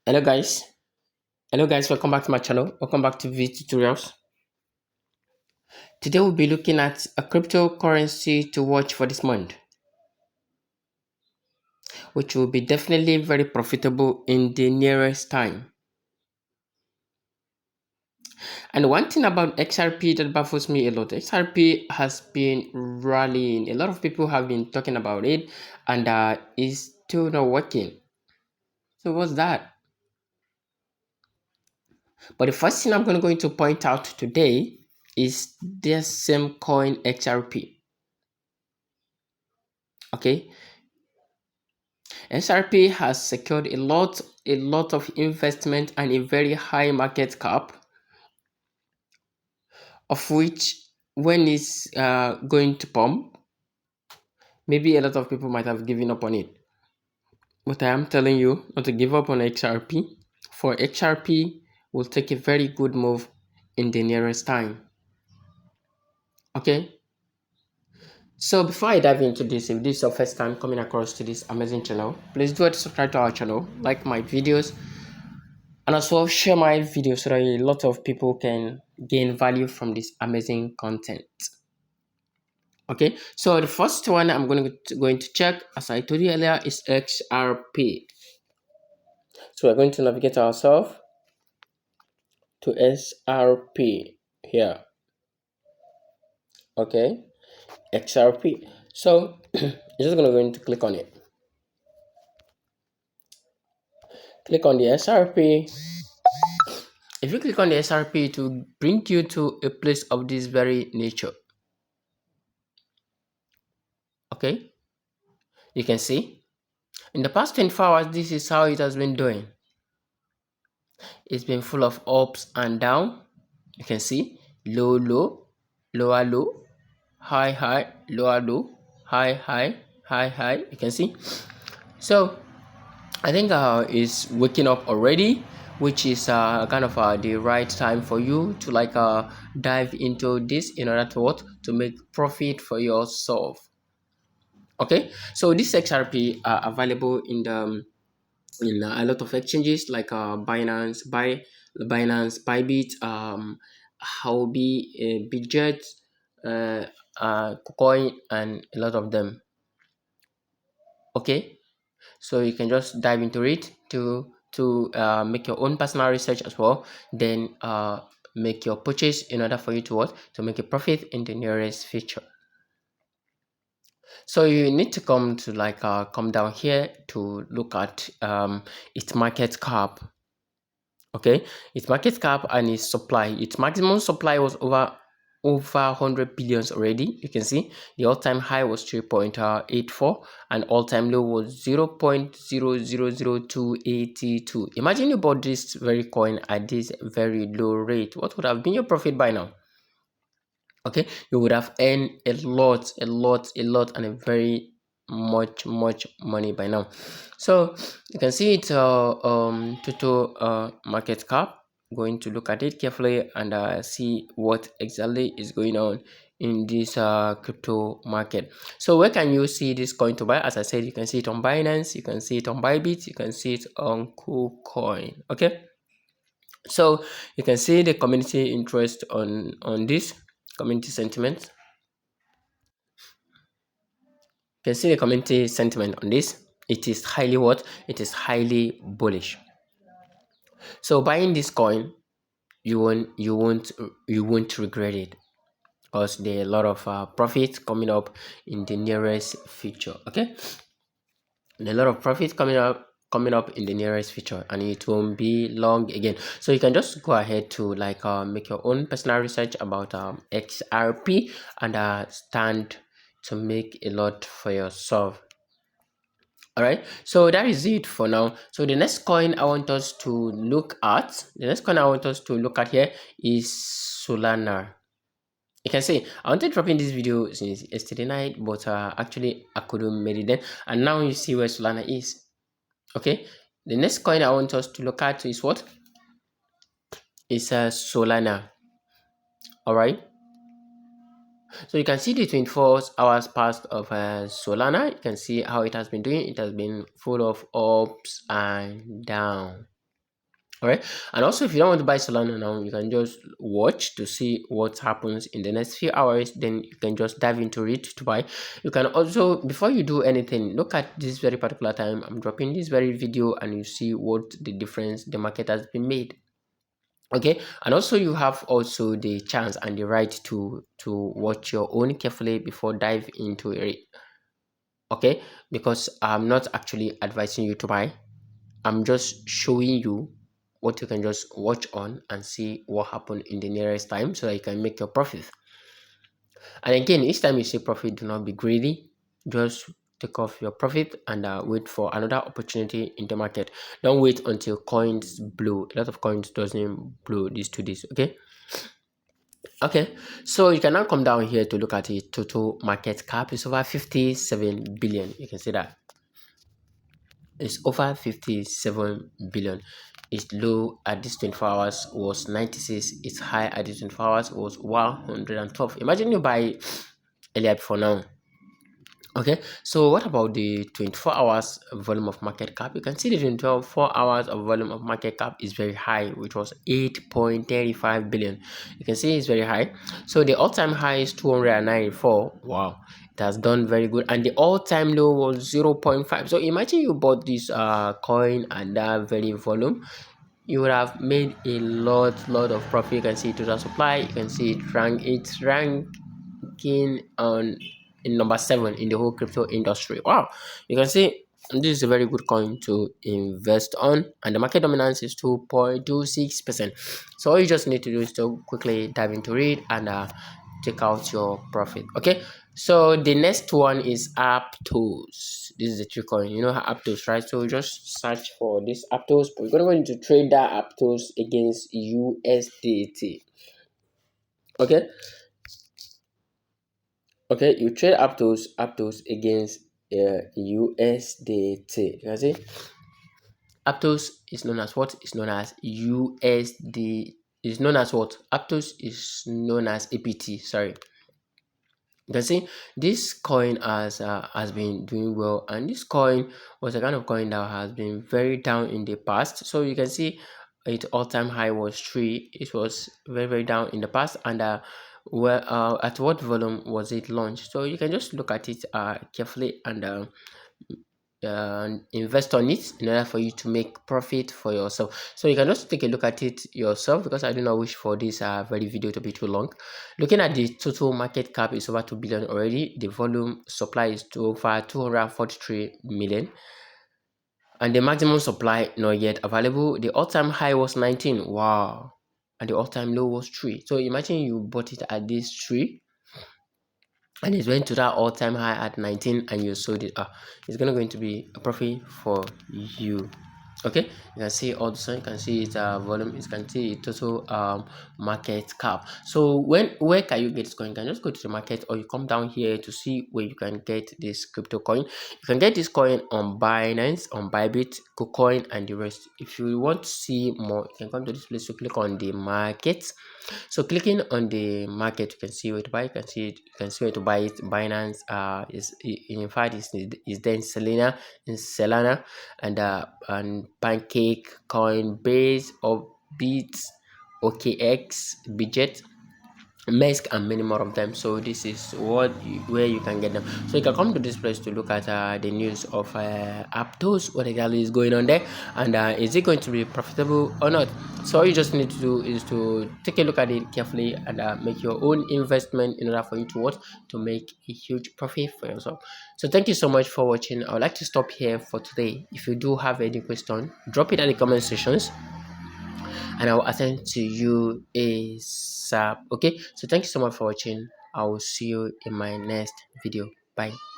Hello guys. Welcome back to my channel. Welcome back to V tutorials. Today we'll be looking at a cryptocurrency to watch for this month, which will be definitely very profitable in the nearest time. And one thing about XRP that baffles me a lot, XRP has been rallying. A lot of people have been talking about it and it's still not working. So what's that? But the first thing I'm going to point out today is this same coin XRP. Okay, SRP has secured a lot of investment and a very high market cap, of which when it's going to pump, maybe a lot of people might have given up on it. But I am telling you not to give up on XRP, for XRP will take a very good move in the nearest time. Okay, so before I dive into this, if this is your first time coming across to this amazing channel, please do subscribe to our channel, like my videos, and as well share my video so that a lot of people can gain value from this amazing content. Okay, so the first one I'm going to check, as I told you earlier, is XRP. So we're going to navigate ourselves to SRP here. Okay, XRP. So you're just going to click on it. Click on the SRP. If you click on the SRP, it will bring you to a place of this very nature. Okay, you can see in the past 24 hours, this is how it has been doing. It's been full of ups and down. You can see low, low, lower, low, high, high, lower, low, high, high, high, high. You can see. So I think it's waking up already, which is kind of the right time for you to dive into this in order to what, to make profit for yourself. Okay, so this XRP are available in a lot of exchanges like Binance, Bybit, Huobi, Bitget, KuCoin, and a lot of them. Okay, so you can just dive into it to make your own personal research as well. Then make your purchase in order for you to what, to make a profit in the nearest future. So you need to come down here to look at its market cap. Okay, its market cap and its supply. Its maximum supply was over 100 billions already. You can see the all-time high was 3.84 and all-time low was 0.000282. Imagine you bought this very coin at this very low rate. What would have been your profit by now? Okay, you would have earned a lot, and a very much money by now. So you can see it total market cap. Going to look at it carefully and see what exactly is going on in this crypto market. So where can you see this coin to buy? As I said, you can see it on Binance, you can see it on Bybit, you can see it on KuCoin. Okay, so you can see the community interest on this community sentiment. You can see the community sentiment on this. It is highly what? It is highly bullish. So buying this coin, you won't regret it, because there are a lot of profit coming up in the nearest future. Okay, there are a lot of profit coming up in the nearest future, and it won't be long again. So you can just go ahead to make your own personal research about XRP and stand to make a lot for yourself. All right, so that is it for now. So the next coin I want us to look at, here is Solana. You can see I wanted dropping this video since yesterday night, but actually I couldn't make it then, and now you see where Solana is. Okay, the next coin I want us to look at is what? It's Solana. All right, so you can see the 24 hours past of Solana. You can see how it has been doing. It has been full of ups and down. All right. And also, if you don't want to buy Solana now, you can just watch to see what happens in the next few hours. Then you can just dive into it to buy. You can also, before you do anything, look at this very particular time. I'm dropping this very video and you see what the difference the market has been made. Okay. And also, you have also the chance and the right to watch your own carefully before dive into it. Okay. Because I'm not actually advising you to buy. I'm just showing you what you can just watch on and see what happened in the nearest time so that you can make your profit. And again, each time you see profit, do not be greedy. Just take off your profit and wait for another opportunity in the market. Don't wait until coins blow. A lot of coins doesn't blow these 2 days. Okay. Okay. So you can now come down here to look at the total market cap. It's over 57 billion. You can see that. It's over 57 billion. Its low at this 24 hours was 96. Its high at this 24 hours was 112. Imagine you buy earlier before now. Okay, so what about the 24 hours volume of market cap? You can see the 24 hours of volume of market cap is very high, which was 8.35 billion. You can see it's very high. So the all-time high is 294. Wow, it has done very good. And the all-time low was 0.5. So imagine you bought this coin at that very volume. You would have made a lot of profit. You can see total supply. You can see it's ranking on in number 7 in the whole crypto industry. Wow, you can see this is a very good coin to invest on, and the market dominance is 2.26%. So all you just need to do is to quickly dive into it and take out your profit. Okay, so the next one is APTOS. This is a true coin. You know how APTOS, right? So just search for this APTOS, but we're going to trade that APTOS against USDT. Okay, okay, you trade Aptos against USDT. You can see Aptos is known as what? Is known as USD. Is known as what? Aptos is known as APT. Sorry. You can see this coin has been doing well, and this coin was a kind of coin that has been very down in the past. So you can see its all-time high was 3. It was very down in the past, and at what volume was it launched? So you can just look at it carefully and invest on it in order for you to make profit for yourself. So you can just take a look at it yourself, because I do not wish for this very video to be too long. Looking at the total market cap is over 2 billion already. The volume supply is to over 243 million, and the maximum supply not yet available. The all-time high was 19. Wow. And the all-time low was 3. So imagine you bought it at this 3 and it went to that all-time high at 19 and you sold it. It's going to be a profit for you. Okay, you can see all the sun, you can see its volume, you can see its total market cap. So where can you get this coin? You can just go to the market, or you come down here to see where you can get this crypto coin. You can get this coin on Binance, on Bybit, KuCoin, and the rest. If you want to see more, you can come to this place to click on the market. So clicking on the market, you can see where to buy. You can see it. You can see where to buy it. Binance is in fact is then Solana and Pancake, Coinbase, or Beats, OKX, Budget, Mask, and many more of them. So this is where you can get them. So you can come to this place to look at the news of Aptos, what exactly is going on there, and is it going to be profitable or not. So all you just need to do is to take a look at it carefully and make your own investment in order for you to make a huge profit for yourself. So thank you so much for watching. I would like to stop here for today. If you do have any question, drop it in the comment sections and I will attend to you ASAP. Okay, so thank you so much for watching. I will see you in my next video. Bye.